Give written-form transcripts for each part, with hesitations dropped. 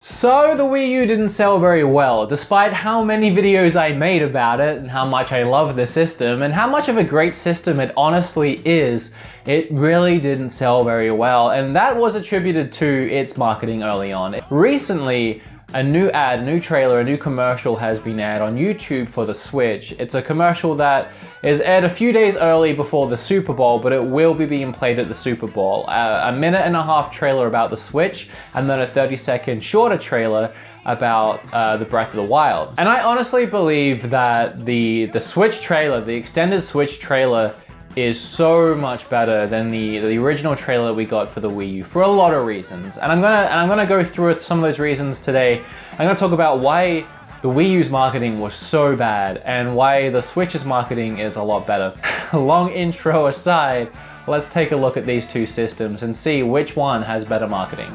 So the Wii U didn't sell very well, despite how many videos I made about it and how much I love the system and how much of a great system it honestly is. It really didn't sell very well, and that was attributed to its marketing early on. Recently, a new ad, new trailer, a new commercial has been aired on YouTube for the Switch. It's a commercial that is aired a few days early before the Super Bowl, but it will be being played at the Super Bowl. A minute-and-a-half trailer about the Switch, and then a 30-second shorter trailer about the Breath of the Wild. And I honestly believe that the Switch trailer, the extended Switch trailer, is so much better than the original trailer we got for the Wii U for a lot of reasons. And I'm gonna go through some of those reasons today. I'm gonna talk about why the Wii U's marketing was so bad and why the Switch's marketing is a lot better. Long intro aside, let's take a look at these two systems and see which one has better marketing.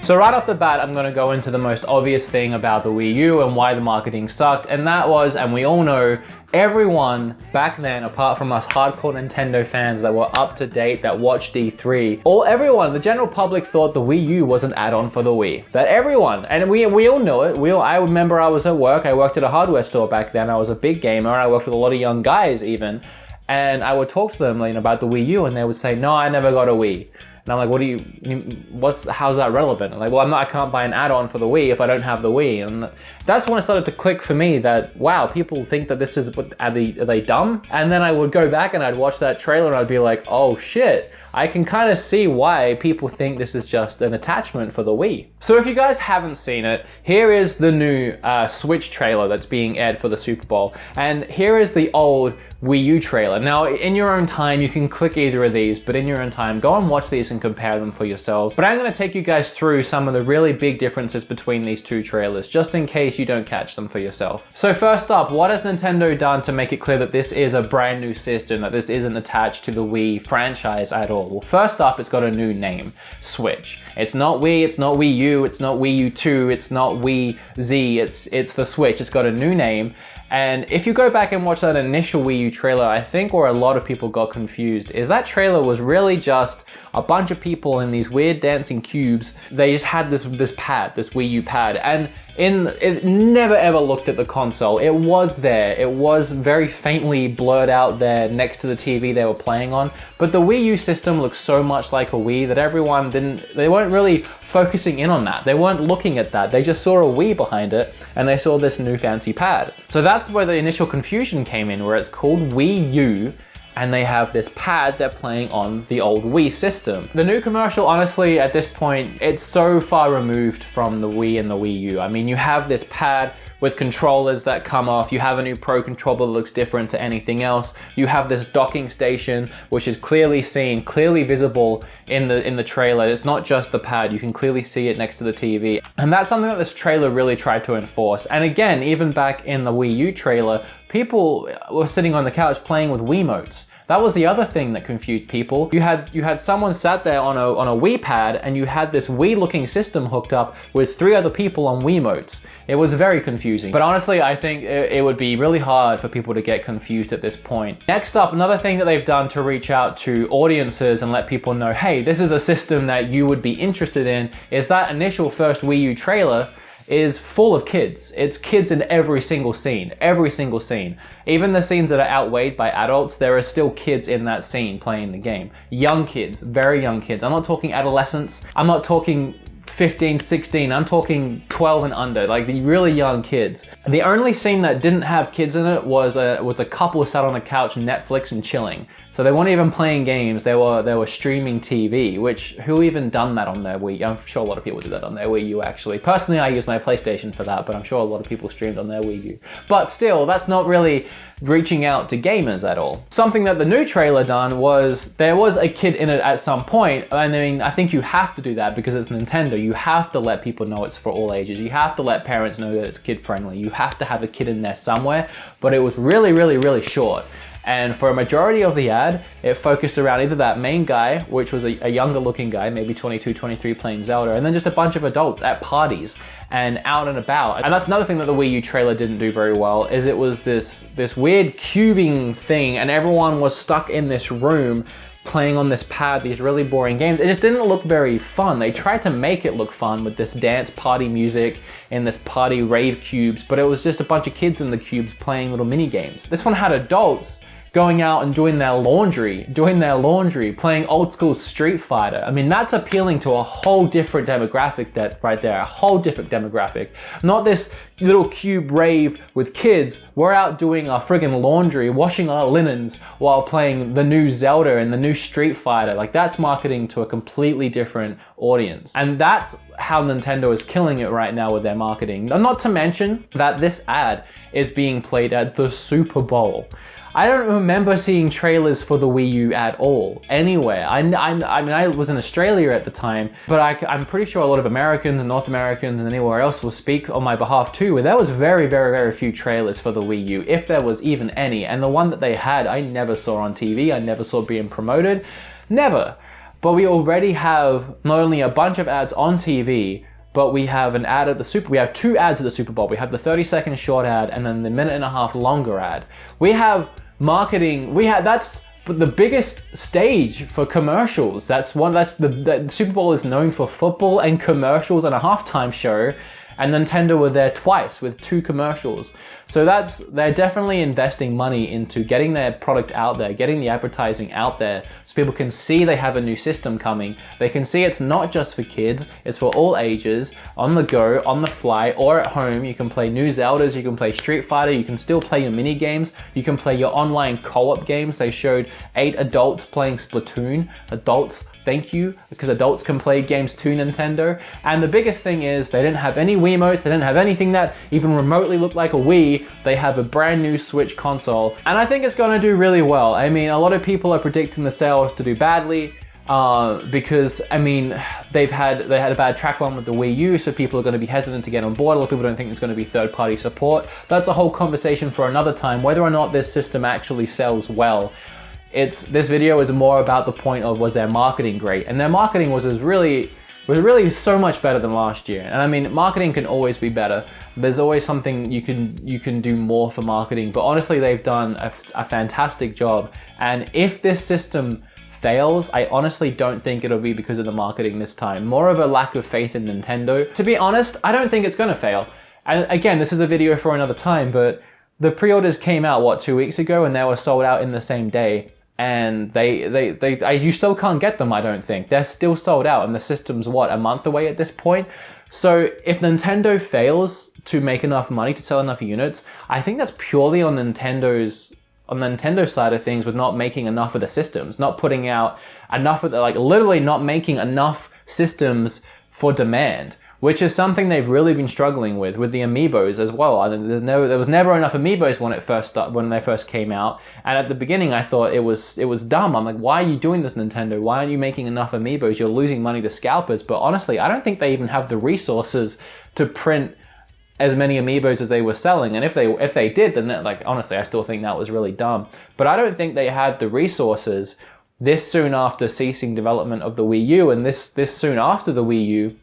So right off the bat, I'm gonna go into the most obvious thing about the Wii U and why the marketing sucked, and that was, and we all know, everyone back then, apart from us hardcore Nintendo fans that were up to date, that watched E3, everyone, the general public thought the Wii U was an add-on for the Wii. That everyone, and we all know it. I remember I was at work, I worked at a hardware store back then, I was a big gamer, I worked with a lot of young guys even, and I would talk to them about the Wii U and they would say, no, I never got a Wii. And I'm like, how's that relevant? I'm like, well, I can't buy an add-on for the Wii if I don't have the Wii. And that's when it started to click for me that, wow, people think that this is, are they dumb? And then I would go back and I'd watch that trailer and I'd be like, oh shit, I can kind of see why people think this is just an attachment for the Wii. So if you guys haven't seen it, here is the new Switch trailer that's being aired for the Super Bowl. And here is the old Wii U trailer. Now, in your own time, you can click either of these, but in your own time, go and watch these and compare them for yourselves. But I'm gonna take you guys through some of the really big differences between these two trailers, just in case you don't catch them for yourself. So first up, what has Nintendo done to make it clear that this is a brand new system, that this isn't attached to the Wii franchise at all? Well, first up, it's got a new name, Switch. It's not Wii, it's not Wii U, it's not Wii U 2, it's not Wii Z, it's the Switch. It's got a new name. And if you go back and watch that initial Wii U trailer, I think where a lot of people got confused is that trailer was really just a bunch of people in these weird dancing cubes. They just had this pad, this Wii U pad, and it never ever looked at the console. It was there. It was very faintly blurred out there next to the TV they were playing on. But the Wii U system looks so much like a Wii that everyone they weren't really focusing in on that. They weren't looking at that. They just saw a Wii behind it and they saw this new fancy pad. So that's where the initial confusion came in, where it's called Wii U and they have this pad they're playing on the old Wii system. The new commercial, honestly, at this point, it's so far removed from the Wii and the Wii U. I mean, you have this pad with controllers that come off. You have a new Pro controller that looks different to anything else. You have this docking station, which is clearly seen, clearly visible in the trailer. It's not just the pad, you can clearly see it next to the TV. And that's something that this trailer really tried to enforce. And again, even back in the Wii U trailer, people were sitting on the couch playing with Wiimotes. That was the other thing that confused people. You had someone sat there on a Wii pad and you had this Wii-looking system hooked up with 3 other people on Wiimotes. It was very confusing. But honestly, I think it would be really hard for people to get confused at this point. Next up, another thing that they've done to reach out to audiences and let people know, hey, this is a system that you would be interested in, is that initial first Wii U trailer is full of kids. It's kids in every single scene, every single scene. Even the scenes that are outweighed by adults, there are still kids in that scene playing the game. Young kids, very young kids. I'm not talking adolescents. I'm not talking 15, 16, I'm talking 12 and under, like the really young kids. The only scene that didn't have kids in it was a couple sat on the couch, Netflix and chilling. So they weren't even playing games, they were streaming TV, which, who even done that on their Wii? I'm sure a lot of people do that on their Wii U actually. Personally, I use my PlayStation for that, but I'm sure a lot of people streamed on their Wii U. But still, that's not really reaching out to gamers at all. Something that the new trailer done was, there was a kid in it at some point. I mean, I think you have to do that because it's Nintendo. You have to let people know it's for all ages. You have to let parents know that it's kid friendly. You have to have a kid in there somewhere, but it was really, really, really short. And for a majority of the ad, it focused around either that main guy, which was a younger looking guy, maybe 22, 23 playing Zelda, and then just a bunch of adults at parties and out and about. And that's another thing that the Wii U trailer didn't do very well, is it was this weird cubing thing and everyone was stuck in this room playing on this pad, these really boring games. It just didn't look very fun. They tried to make it look fun with this dance party music and this party rave cubes, but it was just a bunch of kids in the cubes playing little mini games. This one had adults going out and doing their laundry, playing old school Street Fighter. I mean, that's appealing to a whole different demographic right there, a whole different demographic. Not this little cube rave with kids. We're out doing our friggin' laundry, washing our linens while playing the new Zelda and the new Street Fighter. Like, that's marketing to a completely different audience. And that's how Nintendo is killing it right now with their marketing. And not to mention that this ad is being played at the Super Bowl. I don't remember seeing trailers for the Wii U at all, anywhere. I mean, I was in Australia at the time, but I'm pretty sure a lot of Americans and North Americans and anywhere else will speak on my behalf too, where there was very, very, very few trailers for the Wii U, if there was even any. And the one that they had, I never saw on TV, I never saw being promoted, never. But we already have not only a bunch of ads on TV, but we have an ad at the we have two ads at the Super Bowl. We have the 30-second short ad and then the minute-and-a-half longer ad. We have marketing, that's the biggest stage for commercials. The Super Bowl is known for football and commercials and a halftime show, and Nintendo were there twice with 2 commercials. So they're definitely investing money into getting their product out there, getting the advertising out there, so people can see they have a new system coming. They can see it's not just for kids, it's for all ages, on the go, on the fly, or at home. You can play new Zeldas, you can play Street Fighter, you can still play your mini games, you can play your online co-op games. They showed 8 adults playing Splatoon. Adults, thank you, because adults can play games too, Nintendo. And the biggest thing is they didn't have any Wiimotes, they didn't have anything that even remotely looked like a Wii. They have a brand new Switch console, and I think it's gonna do really well. I mean, a lot of people are predicting the sales to do badly because, I mean, they had a bad track one with the Wii U, so people are gonna be hesitant to get on board. A lot of people don't think it's gonna be third-party support. That's a whole conversation for another time, whether or not this system actually sells well. This video is more about the point of, was their marketing great? And their marketing was really so much better than last year. And I mean, marketing can always be better. There's always something you can do more for marketing, but honestly, they've done a fantastic job. And if this system fails, I honestly don't think it'll be because of the marketing this time. More of a lack of faith in Nintendo. To be honest, I don't think it's gonna fail. And again, this is a video for another time, but the pre-orders came out, what, 2 weeks ago, and they were sold out in the same day. And you still can't get them, I don't think. They're still sold out, and the system's, what, a month away at this point? So if Nintendo fails to make enough money to sell enough units, I think that's purely on Nintendo's side of things, with not making enough of the systems, not putting out enough of literally not making enough systems for demand, which is something they've really been struggling with the Amiibos as well. I mean, there was never enough Amiibos when they first came out. And at the beginning, I thought it was dumb. I'm like, why are you doing this, Nintendo? Why aren't you making enough Amiibos? You're losing money to scalpers. But honestly, I don't think they even have the resources to print as many Amiibos as they were selling. And if they did, then honestly, I still think that was really dumb. But I don't think they had the resources this soon after ceasing development of the Wii U, and this soon after the Wii U,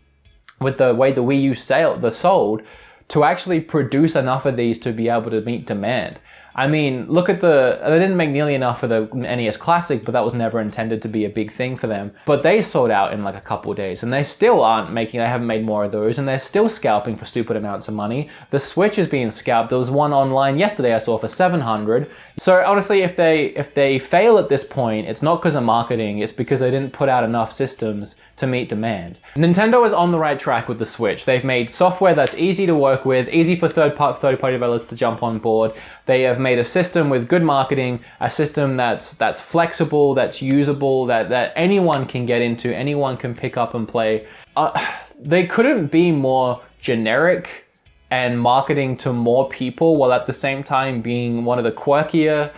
with the way the Wii U sold, to actually produce enough of these to be able to meet demand. I mean, look at they didn't make nearly enough for the NES Classic, but that was never intended to be a big thing for them. But they sold out in like a couple of days, and they still they haven't made more of those, and they're still scalping for stupid amounts of money. The Switch is being scalped. There was one online yesterday I saw for $700. So honestly, if they fail at this point, it's not because of marketing, it's because they didn't put out enough systems to meet demand. Nintendo is on the right track with the Switch. They've made software that's easy to work with, easy for third-party developers to jump on board. They have made a system with good marketing, a system that's flexible, that's usable, that anyone can get into, anyone can pick up and play. They couldn't be more generic and marketing to more people, while at the same time being one of the quirkier,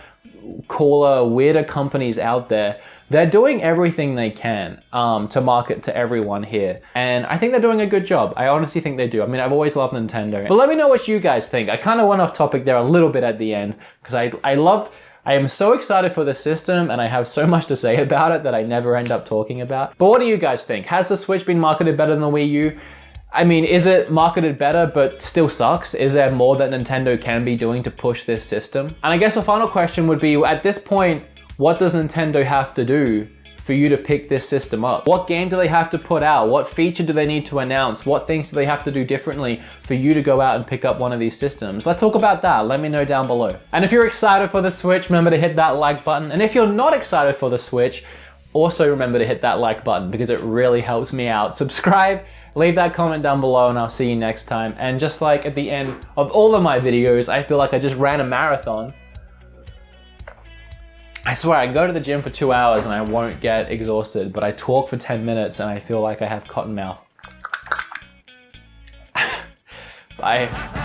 cooler, weirder companies out there. They're doing everything they can to market to everyone here. And I think they're doing a good job. I honestly think they do. I mean, I've always loved Nintendo. But let me know what you guys think. I kind of went off topic there a little bit at the end, because I am so excited for the system, and I have so much to say about it that I never end up talking about. But what do you guys think? Has the Switch been marketed better than the Wii U? I mean, is it marketed better but still sucks? Is there more that Nintendo can be doing to push this system? And I guess the final question would be, at this point, What does Nintendo have to do for you to pick this system up? What game do they have to put out? What feature do they need to announce? What things do they have to do differently for you to go out and pick up one of these systems? Let's talk about that. Let me know down below. And if you're excited for the Switch, remember to hit that like button. And if you're not excited for the Switch, also remember to hit that like button because it really helps me out. Subscribe, leave that comment down below, and I'll see you next time. And just like at the end of all of my videos, I feel like I just ran a marathon. I swear, I can go to the gym for 2 hours and I won't get exhausted, but I talk for 10 minutes and I feel like I have cotton mouth. Bye.